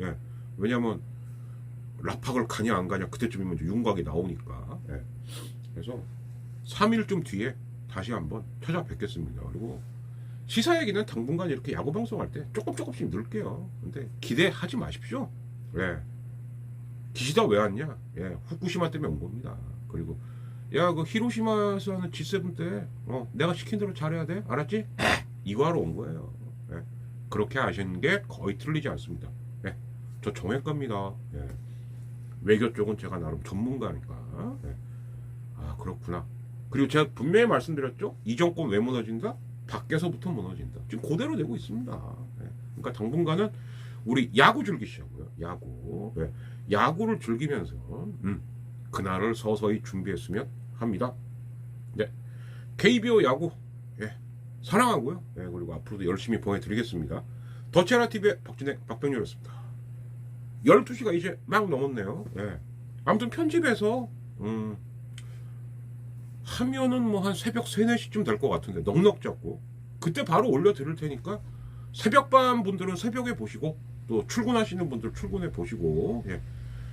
왜냐면 라팍을 가냐 안 가냐 그때쯤이면 이제 윤곽이 나오니까. 그래서 3일쯤 뒤에 다시 한번 찾아뵙겠습니다. 그리고 시사 얘기는 당분간 이렇게 야구 방송할 때 조금씩 넣을게요. 근데 기대하지 마십시오. 기시다 왜 왔냐? 예, 후쿠시마 때문에 온 겁니다. 그리고 야, 그 히로시마에서 하는 G7 때 내가 시킨 대로 잘해야 돼. 알았지? 이거 하러 온 거예요. 예. 그렇게 하시는 게 거의 틀리지 않습니다. 예. 저 정외과입니다. 예. 외교 쪽은 제가 나름 전문가니까. 예. 아, 그렇구나. 그리고 제가 분명히 말씀드렸죠? 이 정권 왜 무너진다? 밖에서부터 무너진다. 지금 그대로 되고 있습니다. 예. 그러니까 당분간은 우리 야구 즐기시자고요. 야구. 예. 야구를 즐기면서 그날을 서서히 준비했으면 합니다. 네. KBO 야구 사랑하고요. 그리고 앞으로도 열심히 보내드리겠습니다. 더체라TV의 박병렬이었습니다. 12시가 이제 막 넘었네요. 아무튼 편집해서 하면은 뭐 한 새벽 3, 4시쯤 될 것 같은데 넉넉 잡고 그때 바로 올려드릴 테니까 새벽반 분들은 새벽에 보시고 또 출근하시는 분들 출근해 보시고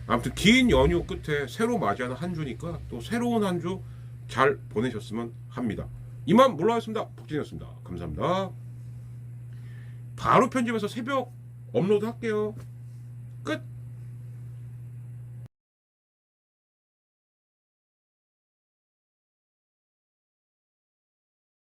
아무튼 긴 연휴 끝에 새로 맞이하는 한 주니까 또 새로운 한 주 잘 보내셨으면 합니다. 이만 물러가겠습니다. 박진이었습니다. 감사합니다. 바로 편집해서 새벽 업로드 할게요. 끝.